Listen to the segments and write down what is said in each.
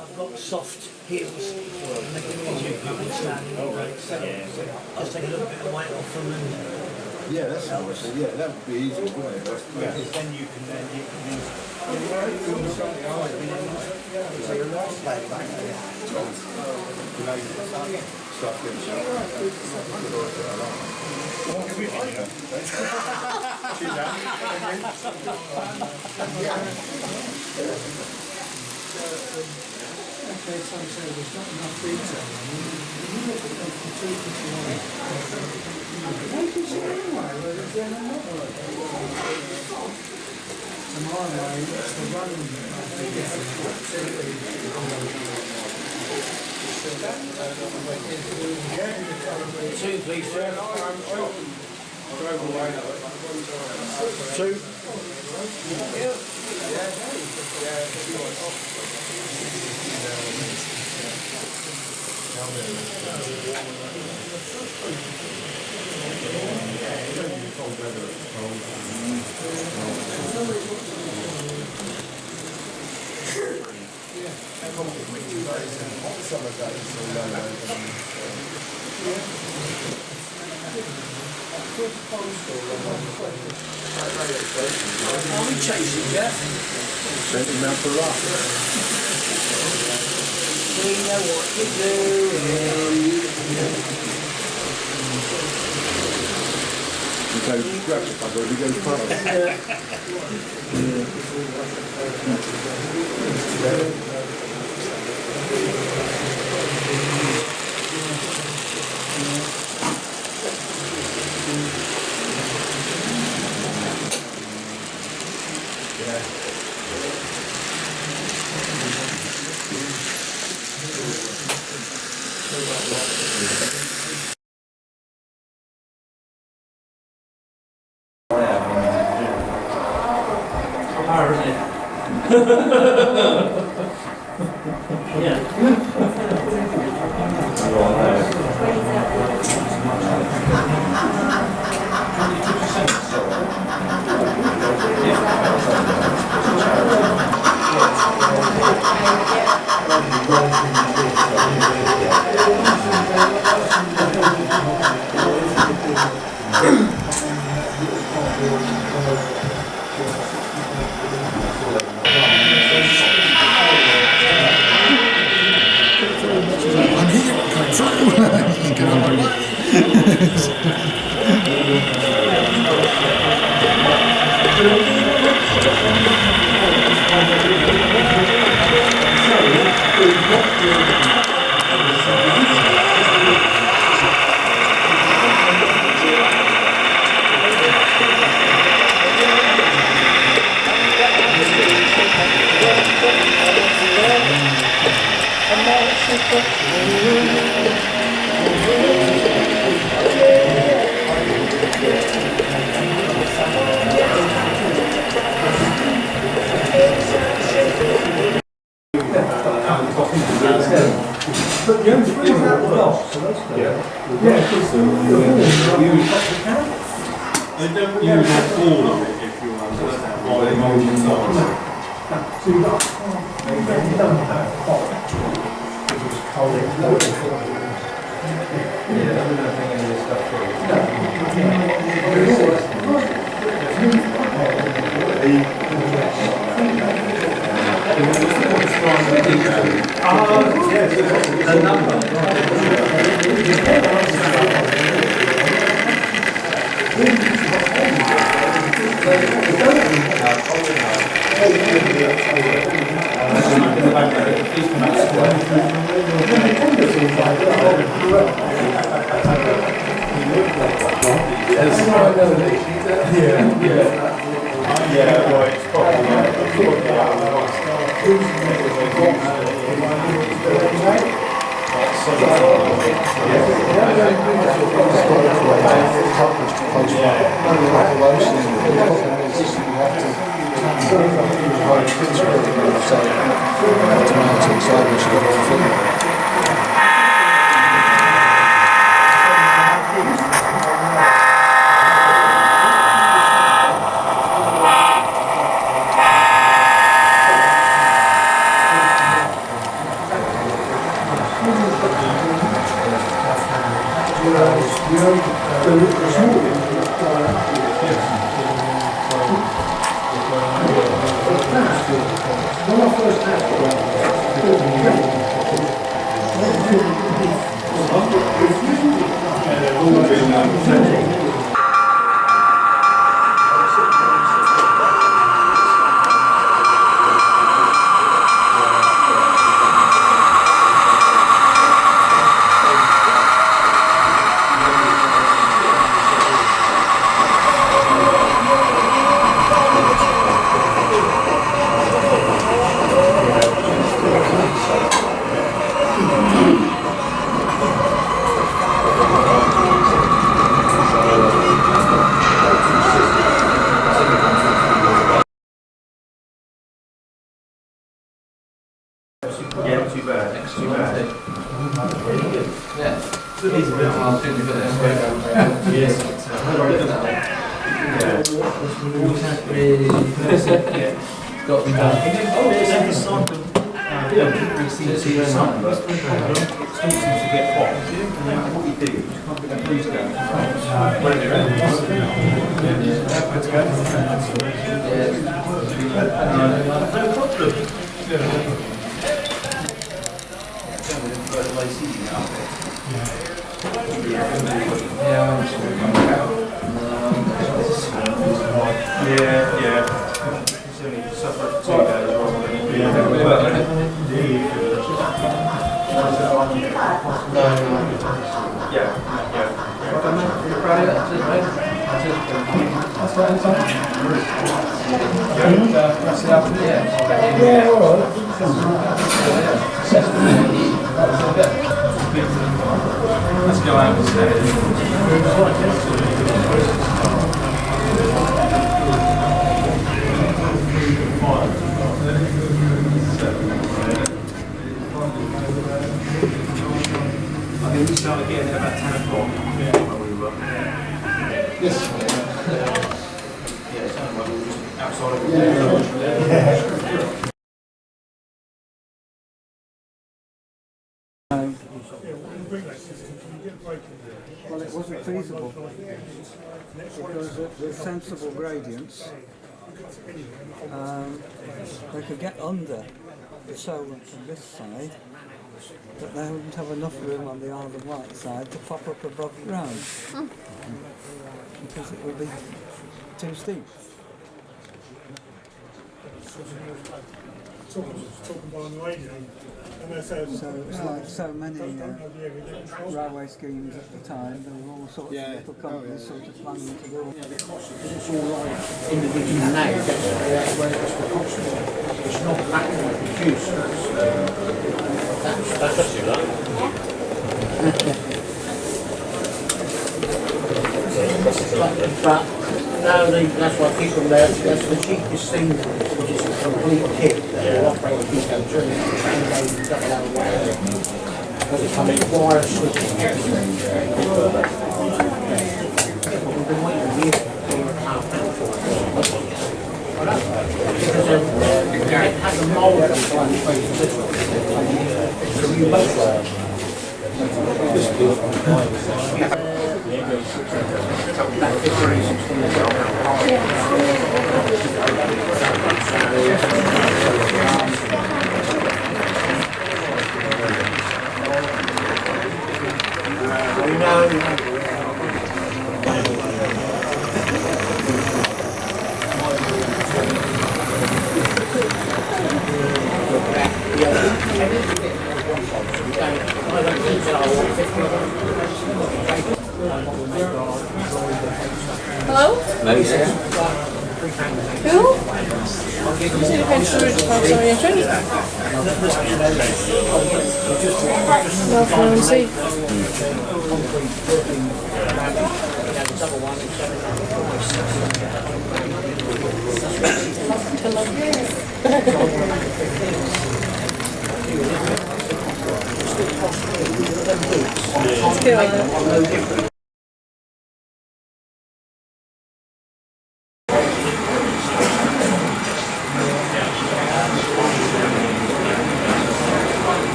I've got soft heels. Make it easier for me standing all day. So just take a little bit of weight off them and Yeah, that's nice. Yeah, that would be easy, wouldn't it? Because then you can use Start getting two, please, sir. Two. Are we chasing, Jeff? send him out for luck. We know what He goes, grabs a bugger, he goes They don't use all of it if you understand what emotions are. Yeah, not too bad. Not too bad. Got me done. Oh, there's every sign of sun, but it still seems to get hot. No matter what you do, you just can't get that breeze going. No problem. Yeah, yeah. It's only suffered 2 days rather than Let's go out I think we start again at about 10 o'clock. Where we were. Yes. Yeah, it sounded like we were just outside of the Well, it wasn't feasible because with sensible gradients, they could get under the solar from this side, but they wouldn't have enough room on the Isle of Wight side to pop up above ground because it would be too steep. Talking by on the radio, and they said, So it's like so many railway schemes at the time, there were all sorts of little companies sort of planning to do. It's all like individual now, that's where it's the cost. It's not that produced. That's you But now that's why people there, that's the cheapest thing, which is a complete kit that will operate with Pico 2 and they double out of way. Because it can require switching. We've been waiting a year for a half hour for it. Because it has a mould of so you both Hello? Who? See the pen storage cards on your tree? No, for and see.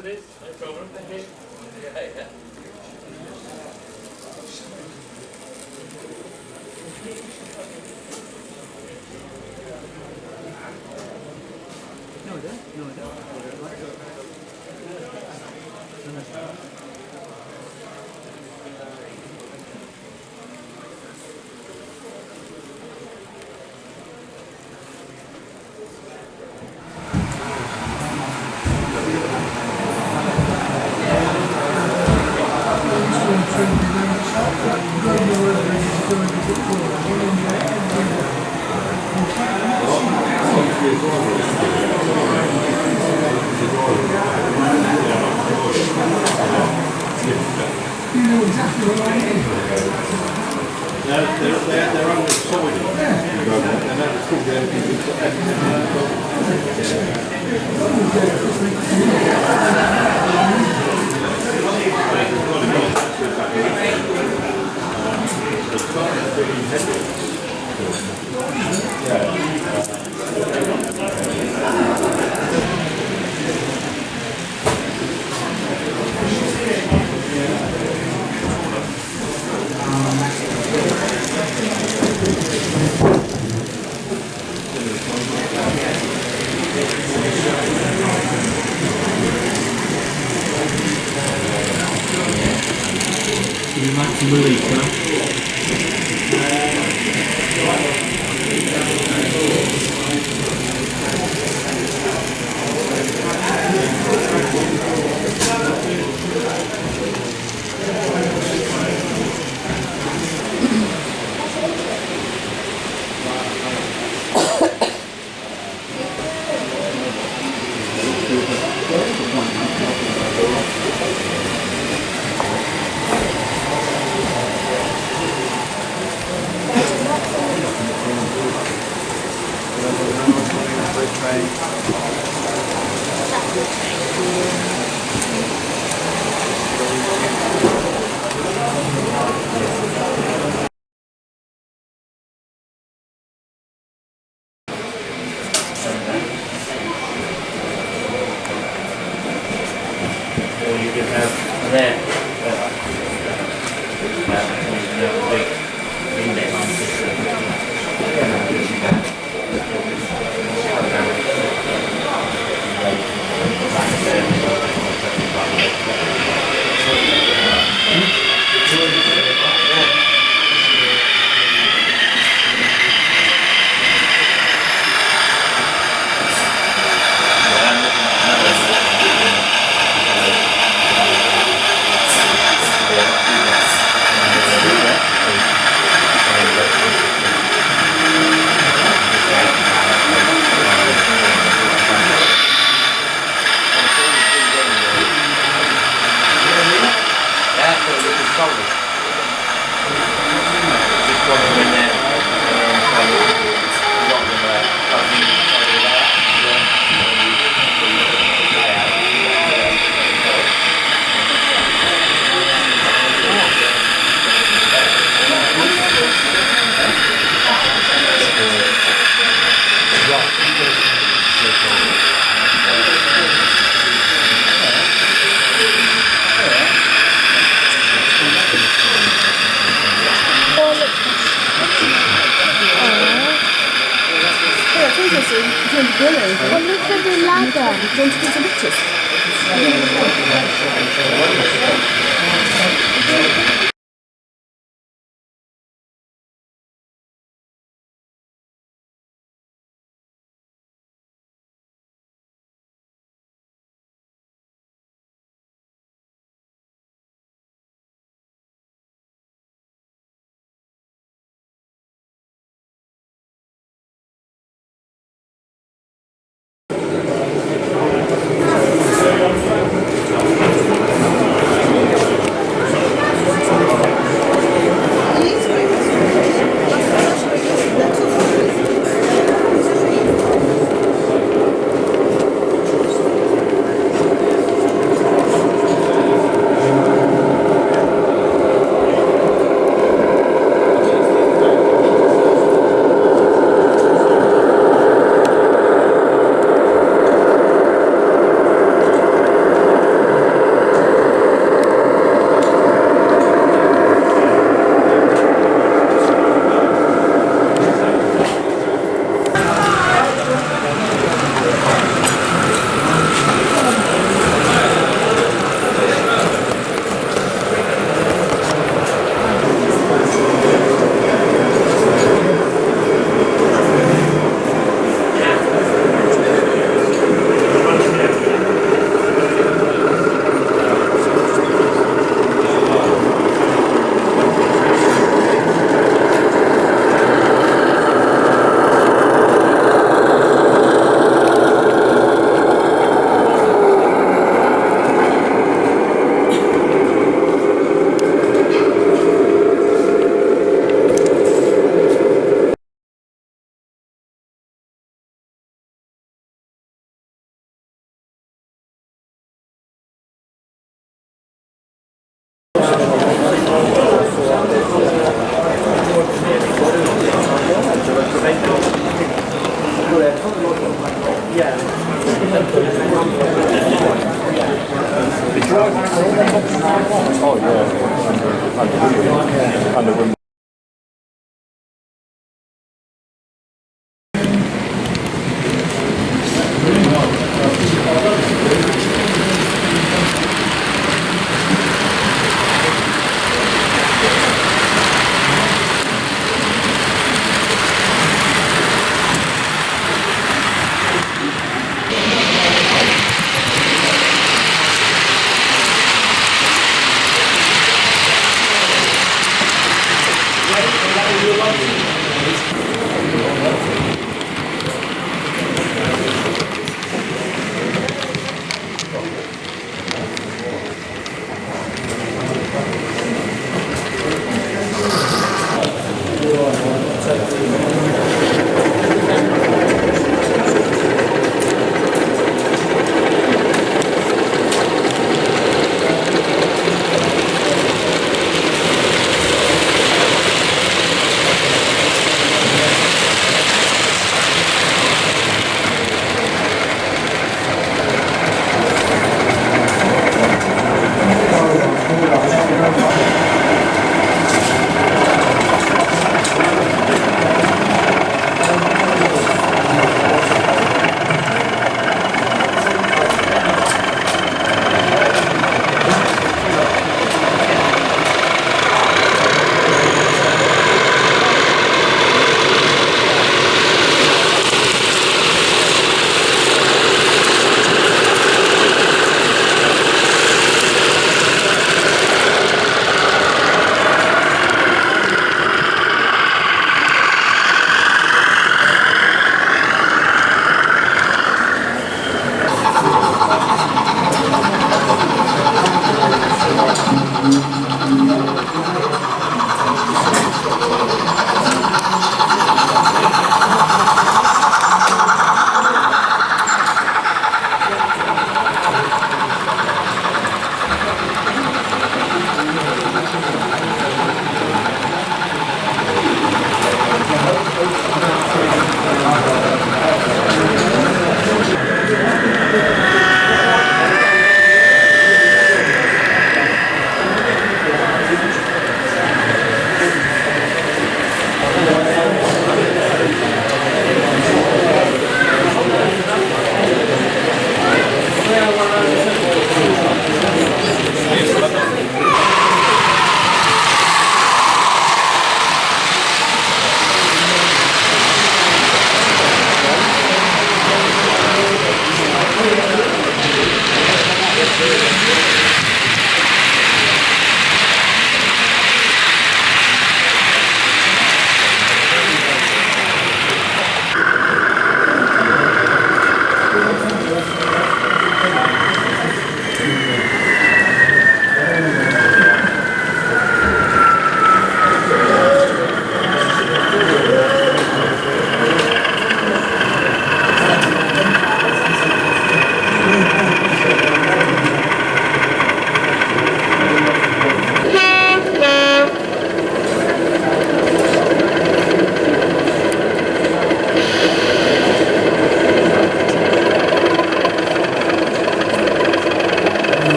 Let's go on it. Dad, do you want to take some pictures?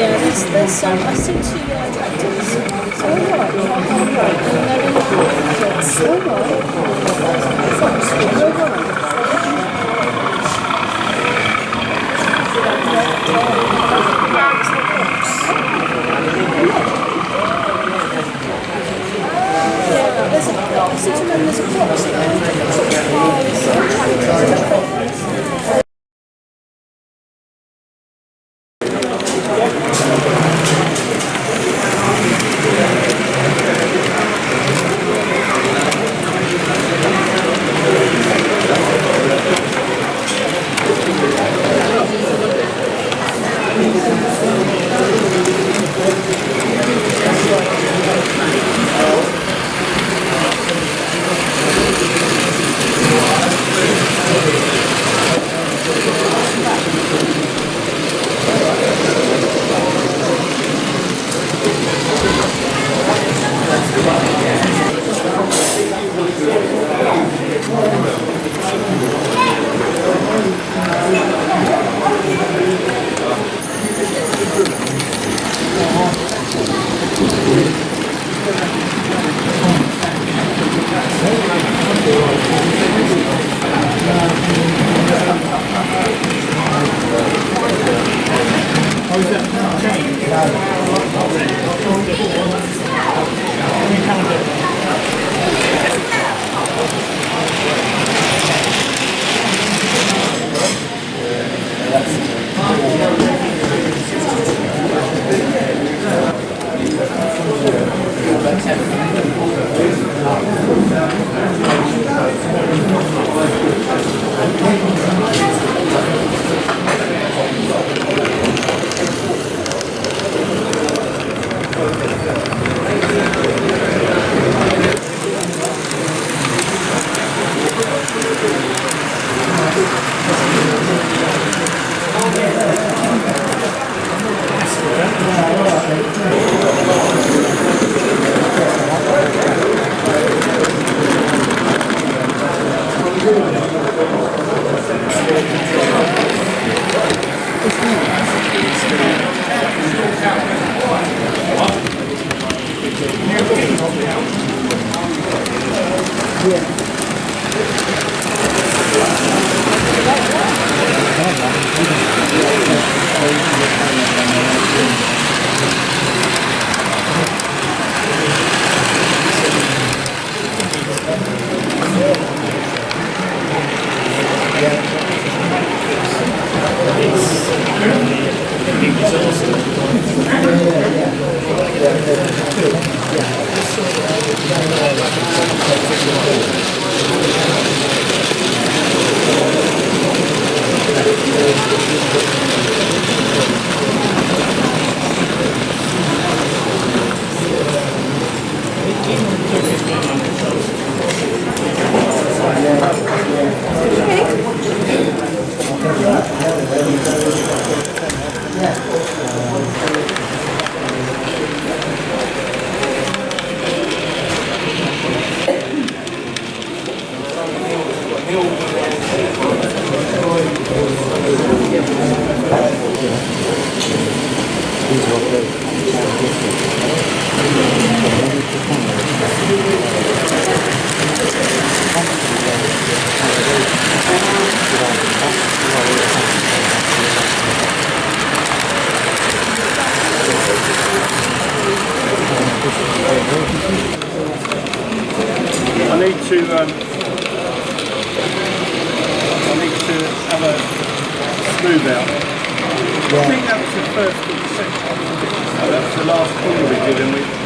Yeah, there's some, I see two tractors. Oh, right. And they're in the markets. Oh, right. Foxwood. Oh, right. Yeah, there's a, I seem to remember there's a box there. Sort of cars. I need to have a smooth out. I think that was the first or the second. That was the last corner we did, and we